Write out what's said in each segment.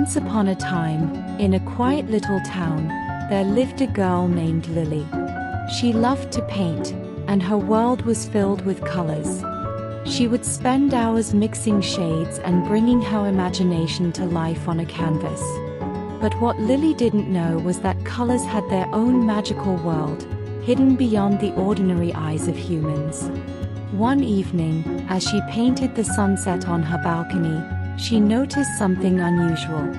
Once upon a time, in a quiet little town, there lived a girl named Lily. She loved to paint, and her world was filled with colors. She would spend hours mixing shades and bringing her imagination to life on a canvas. But what Lily didn't know was that colors had their own magical world, hidden beyond the ordinary eyes of humans. One evening, as she painted the sunset on her balcony, she noticed something unusual.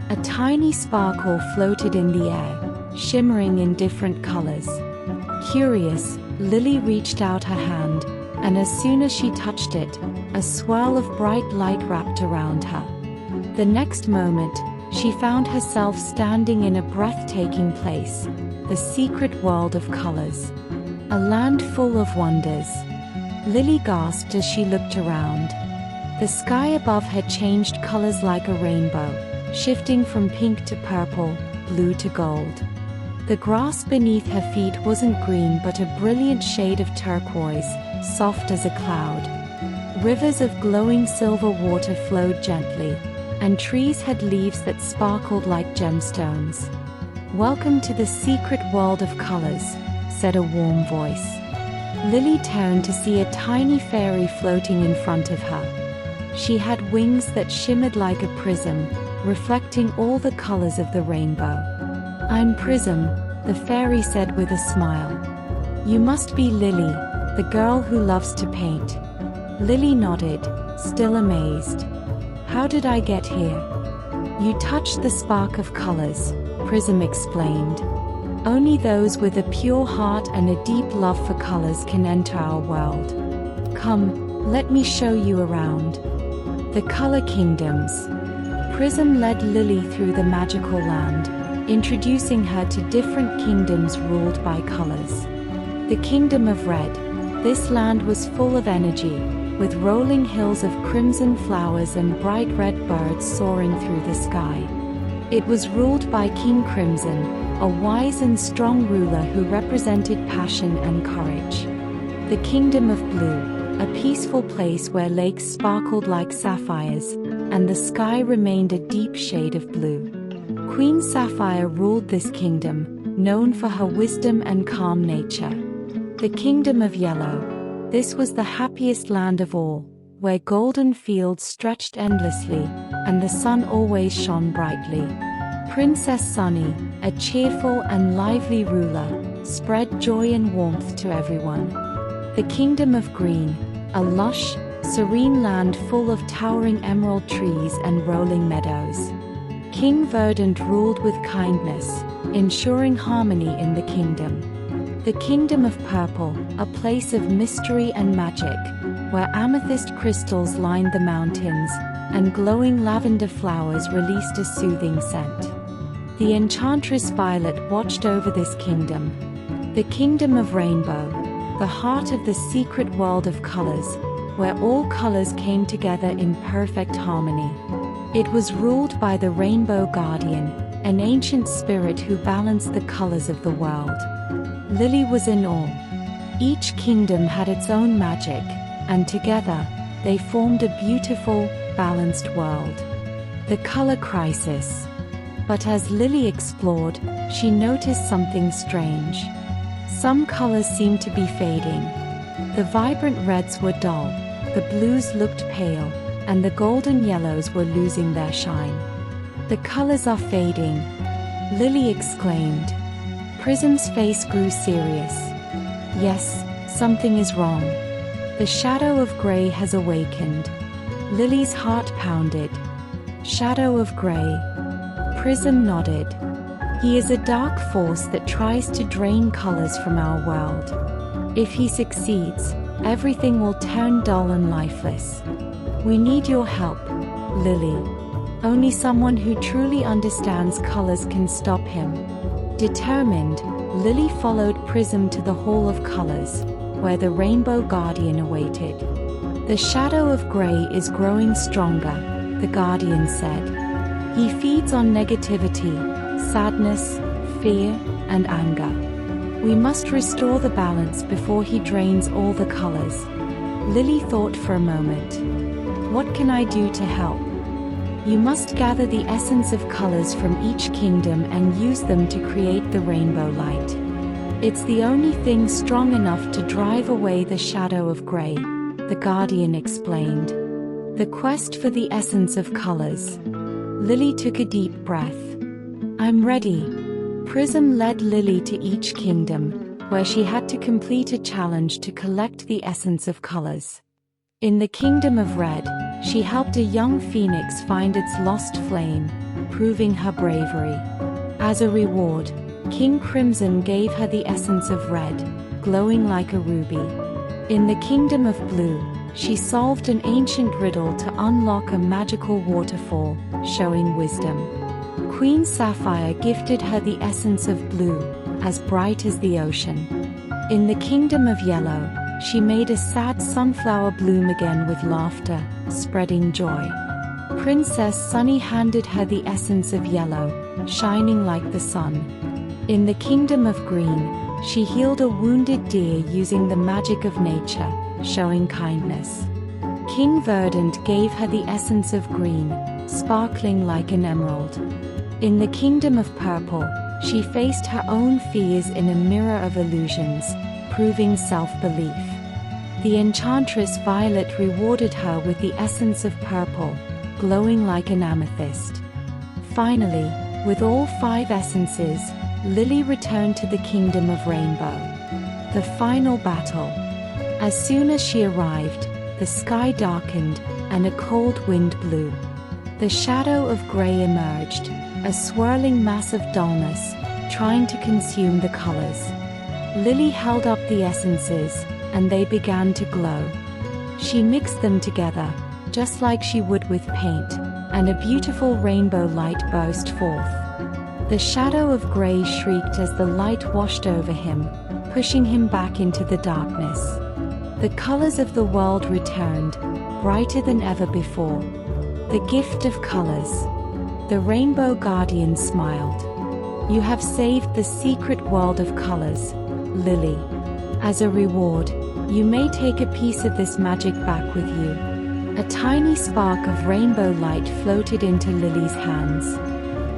A tiny sparkle floated in the air, shimmering in different colors. Curious, Lily reached out her hand, and as soon as she touched it, a swirl of bright light wrapped around her. The next moment, she found herself standing in a breathtaking place, the secret world of colors. A land full of wonders. Lily gasped as she looked around. The sky above had changed colors like a rainbow, shifting from pink to purple, blue to gold. The grass beneath her feet wasn't green but a brilliant shade of turquoise, soft as a cloud. Rivers of glowing silver water flowed gently, and trees had leaves that sparkled like gemstones. "Welcome to the secret world of colors," said a warm voice. Lily turned to see a tiny fairy floating in front of her. She had wings that shimmered like a prism, reflecting all the colors of the rainbow. "I'm Prism," the fairy said with a smile. "You must be Lily, the girl who loves to paint." Lily nodded, still amazed. "How did I get here?" "You touched the spark of colors," Prism explained. "Only those with a pure heart and a deep love for colors can enter our world. Come, let me show you around." The Color Kingdoms. Prism led Lily through the magical land, introducing her to different kingdoms ruled by colors. The Kingdom of Red. This land was full of energy, with rolling hills of crimson flowers and bright red birds soaring through the sky. It was ruled by King Crimson, a wise and strong ruler who represented passion and courage. The Kingdom of Blue, a peaceful place where lakes sparkled like sapphires, and the sky remained a deep shade of blue. Queen Sapphire ruled this kingdom, known for her wisdom and calm nature. The Kingdom of Yellow. This was the happiest land of all, where golden fields stretched endlessly, and the sun always shone brightly. Princess Sunny, a cheerful and lively ruler, spread joy and warmth to everyone. The Kingdom of Green, a lush, serene land full of towering emerald trees and rolling meadows. King Verdant ruled with kindness, ensuring harmony in the kingdom. The Kingdom of Purple, a place of mystery and magic, where amethyst crystals lined the mountains, and glowing lavender flowers released a soothing scent. The Enchantress Violet watched over this kingdom. The Kingdom of Rainbow, the heart of the secret world of colors, where all colors came together in perfect harmony. It was ruled by the Rainbow Guardian, an ancient spirit who balanced the colors of the world. Lily was in awe. Each kingdom had its own magic, and together, they formed a beautiful, balanced world. The Color Crisis. But as Lily explored, she noticed something strange. Some colors seemed to be fading. The vibrant reds were dull, the blues looked pale, and the golden yellows were losing their shine. "The colors are fading," Lily exclaimed. Prism's face grew serious. "Yes, something is wrong. The shadow of gray has awakened." Lily's heart pounded. "Shadow of gray?" Prism nodded. "He is a dark force that tries to drain colors from our world. If he succeeds, everything will turn dull and lifeless. We need your help, Lily. Only someone who truly understands colors can stop him." Determined, Lily followed Prism to the Hall of Colors, where the Rainbow Guardian awaited. "The shadow of gray is growing stronger," the Guardian said. "He feeds on negativity, sadness, fear, and anger. We must restore the balance before he drains all the colors." Lily thought for a moment. "What can I do to help?" You must gather the essence of colors from each kingdom and use them to create the rainbow light. It's the only thing strong enough to drive away the shadow of gray, the guardian explained. The quest for the essence of colors. Lily took a deep breath. I'm ready. Prism led Lily to each kingdom, where she had to complete a challenge to collect the essence of colors. In the kingdom of Red, she helped a young phoenix find its lost flame, proving her bravery. As a reward, King Crimson gave her the essence of red, glowing like a ruby. In the kingdom of Blue, she solved an ancient riddle to unlock a magical waterfall, showing wisdom. Queen Sapphire gifted her the essence of blue, as bright as the ocean. In the kingdom of Yellow, she made a sad sunflower bloom again with laughter, spreading joy. Princess Sunny handed her the essence of yellow, shining like the sun. In the kingdom of Green, she healed a wounded deer using the magic of nature, showing kindness. King Verdant gave her the essence of green, sparkling like an emerald. In the kingdom of Purple, she faced her own fears in a mirror of illusions, proving self-belief. The enchantress Violet rewarded her with the essence of purple, glowing like an amethyst. Finally, with all 5 essences, Lily returned to the kingdom of Rainbow. The final battle. As soon as she arrived, the sky darkened, and a cold wind blew. The shadow of gray emerged, a swirling mass of dullness, trying to consume the colors. Lily held up the essences, and they began to glow. She mixed them together, just like she would with paint, and a beautiful rainbow light burst forth. The shadow of gray shrieked as the light washed over him, pushing him back into the darkness. The colors of the world returned, brighter than ever before. The gift of colors. The Rainbow Guardian smiled. You have saved the secret world of colors, Lily. As a reward, you may take a piece of this magic back with you. A tiny spark of rainbow light floated into Lily's hands.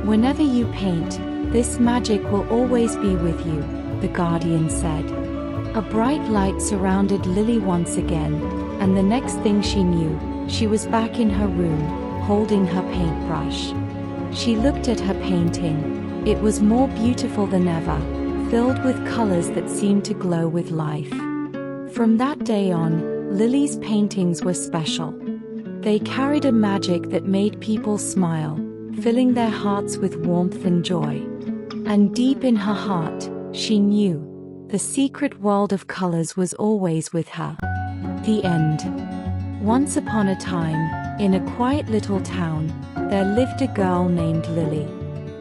Whenever you paint, this magic will always be with you, the Guardian said. A bright light surrounded Lily once again, and the next thing she knew, she was back in her room, holding her paintbrush. She looked at her painting. It was more beautiful than ever, filled with colors that seemed to glow with life. From that day on, Lily's paintings were special. They carried a magic that made people smile, filling their hearts with warmth and joy. And deep in her heart, she knew the secret world of colors was always with her. The end. Once upon a time, in a quiet little town, there lived a girl named Lily.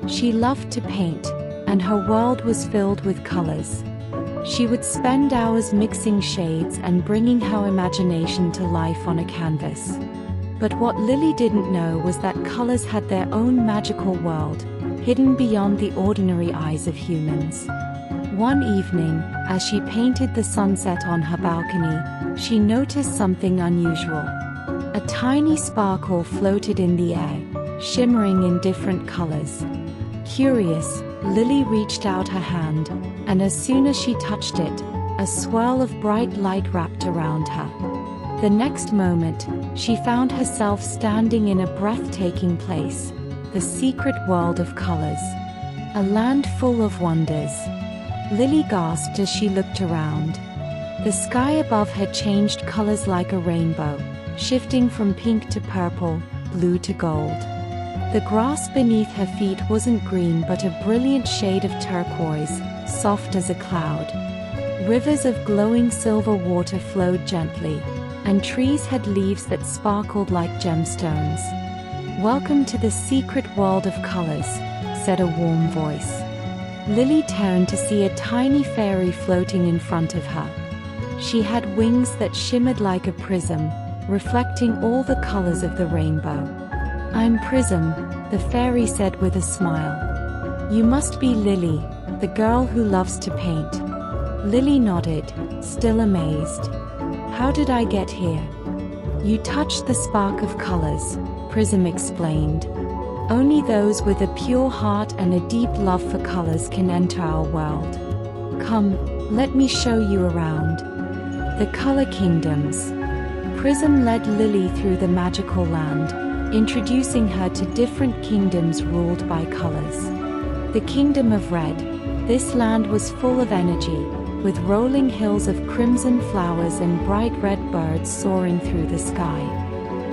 She loved to paint, and her world was filled with colors. She would spend hours mixing shades and bringing her imagination to life on a canvas. But what Lily didn't know was that colors had their own magical world, hidden beyond the ordinary eyes of humans. One evening, as she painted the sunset on her balcony, she noticed something unusual. A tiny sparkle floated in the air, shimmering in different colors. Curious, Lily reached out her hand, and as soon as she touched it, a swirl of bright light wrapped around her. The next moment, she found herself standing in a breathtaking place, the secret world of colors. A land full of wonders. Lily gasped as she looked around. The sky above her changed colors like a rainbow, shifting from pink to purple, blue to gold. The grass beneath her feet wasn't green but a brilliant shade of turquoise, soft as a cloud. Rivers of glowing silver water flowed gently, and trees had leaves that sparkled like gemstones. "Welcome to the secret world of colors," said a warm voice. Lily turned to see a tiny fairy floating in front of her. She had wings that shimmered like a prism, reflecting all the colors of the rainbow. "I'm Prism," the fairy said with a smile. "You must be Lily, the girl who loves to paint." Lily nodded, still amazed. "How did I get here?" "You touched the spark of colors," Prism explained. Only those with a pure heart and a deep love for colors can enter our world. Come, let me show you around. The Color Kingdoms. Prism led Lily through the magical land, introducing her to different kingdoms ruled by colors. The Kingdom of Red. This land was full of energy, with rolling hills of crimson flowers and bright red birds soaring through the sky.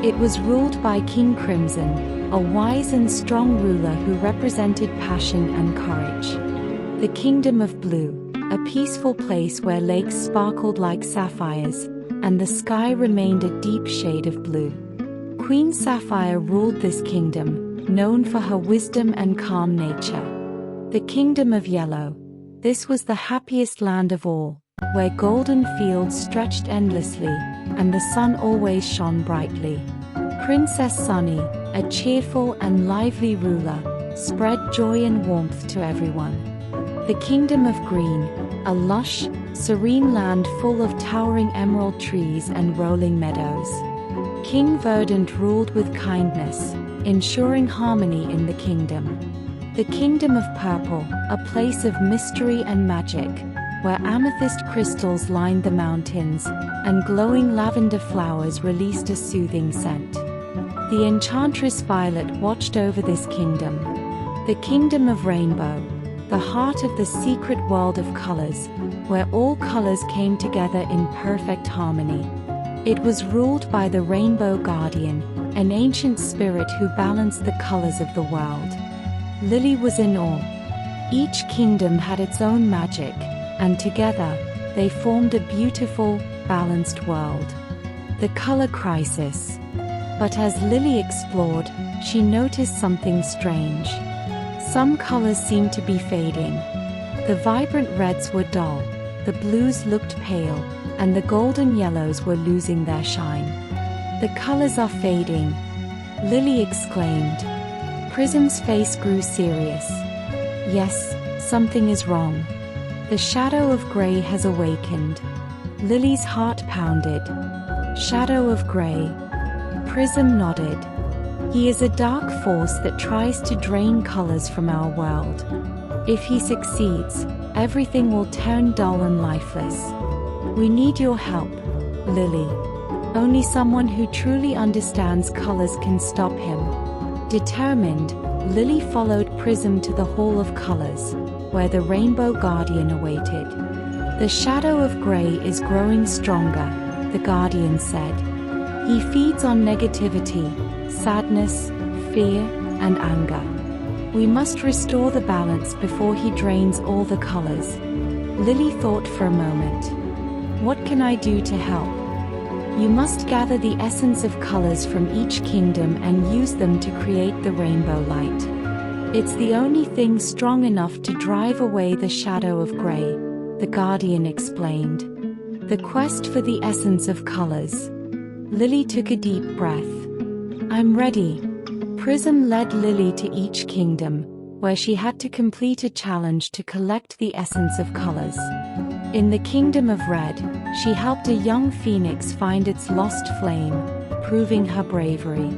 It was ruled by King Crimson, a wise and strong ruler who represented passion and courage. The Kingdom of Blue, a peaceful place where lakes sparkled like sapphires, and the sky remained a deep shade of blue. Queen Sapphire ruled this kingdom, known for her wisdom and calm nature. The Kingdom of Yellow. This was the happiest land of all, where golden fields stretched endlessly, and the sun always shone brightly. Princess Sunny, a cheerful and lively ruler, spread joy and warmth to everyone. The Kingdom of Green, a lush, serene land full of towering emerald trees and rolling meadows. King Verdant ruled with kindness, ensuring harmony in the kingdom. The Kingdom of Purple, a place of mystery and magic, where amethyst crystals lined the mountains, and glowing lavender flowers released a soothing scent. The Enchantress Violet watched over this kingdom. The Kingdom of Rainbow, the heart of the secret world of colors, where all colors came together in perfect harmony. It was ruled by the Rainbow Guardian, an ancient spirit who balanced the colors of the world. Lily was in awe. Each kingdom had its own magic, and together, they formed a beautiful, balanced world. The Color Crisis. But as Lily explored, she noticed something strange. Some colors seemed to be fading. The vibrant reds were dull, the blues looked pale, and the golden yellows were losing their shine. The colors are fading, Lily exclaimed. Prism's face grew serious. Yes, something is wrong. The shadow of gray has awakened. Lily's heart pounded. Shadow of gray. Prism nodded. He is a dark force that tries to drain colors from our world. If he succeeds, everything will turn dull and lifeless. We need your help, Lily. Only someone who truly understands colors can stop him. Determined, Lily followed Prism to the Hall of Colors, where the Rainbow Guardian awaited. The shadow of gray is growing stronger, the Guardian said. He feeds on negativity, sadness, fear, and anger. We must restore the balance before he drains all the colors. Lily thought for a moment. What can I do to help? You must gather the essence of colors from each kingdom and use them to create the rainbow light. It's the only thing strong enough to drive away the shadow of gray, the Guardian explained. The quest for the essence of colors. Lily took a deep breath. I'm ready. Prism led Lily to each kingdom, where she had to complete a challenge to collect the essence of colors. In the Kingdom of Red, she helped a young phoenix find its lost flame, proving her bravery.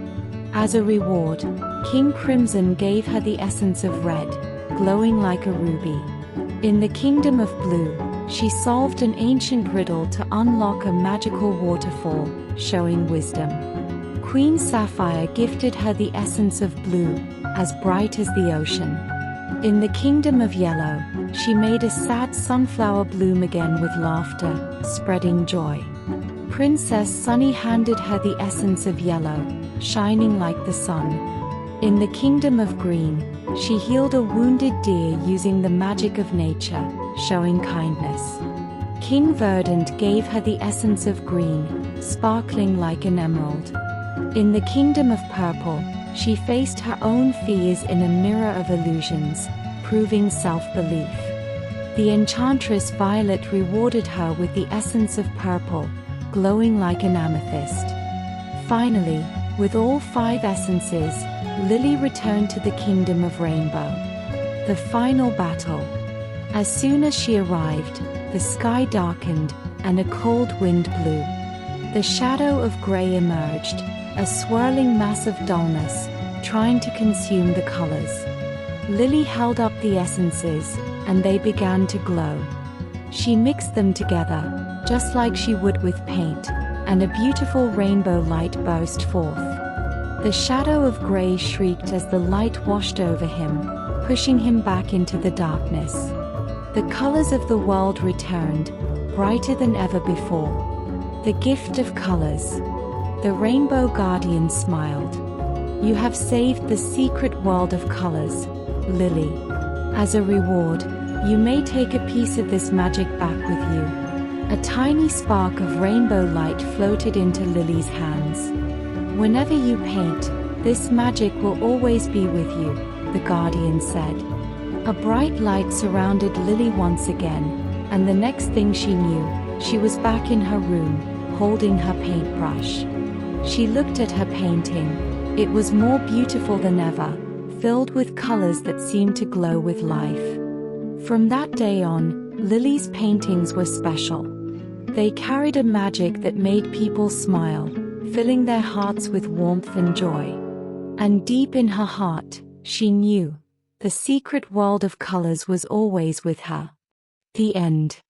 As a reward, King Crimson gave her the essence of red, glowing like a ruby. In the Kingdom of Blue, she solved an ancient riddle to unlock a magical waterfall, showing wisdom. Queen Sapphire gifted her the essence of blue, as bright as the ocean. In the Kingdom of Yellow, she made a sad sunflower bloom again with laughter, spreading joy. Princess Sunny handed her the essence of yellow, shining like the sun. In the Kingdom of Green, she healed a wounded deer using the magic of nature, showing kindness. King Verdant gave her the essence of green, sparkling like an emerald. In the Kingdom of Purple, she faced her own fears in a mirror of illusions, proving self-belief. The Enchantress Violet rewarded her with the essence of purple, glowing like an amethyst. Finally, with all 5 essences, Lily returned to the Kingdom of Rainbow. The final battle. As soon as she arrived, the sky darkened, and a cold wind blew. The shadow of grey emerged, a swirling mass of dullness, trying to consume the colors. Lily held up the essences, and they began to glow. She mixed them together, just like she would with paint, and a beautiful rainbow light burst forth. The shadow of grey shrieked as the light washed over him, pushing him back into the darkness. The colors of the world returned, brighter than ever before. The gift of colors. The rainbow guardian smiled. You have saved the secret world of colors, Lily. As a reward, you may take a piece of this magic back with you. A tiny spark of rainbow light floated into Lily's hands. Whenever you paint, this magic will always be with you, the guardian said. A bright light surrounded Lily once again, and the next thing she knew, she was back in her room, holding her paintbrush. She looked at her painting. It was more beautiful than ever, filled with colors that seemed to glow with life. From that day on, Lily's paintings were special. They carried a magic that made people smile, filling their hearts with warmth and joy. And deep in her heart, she knew the secret world of colors was always with her. The end.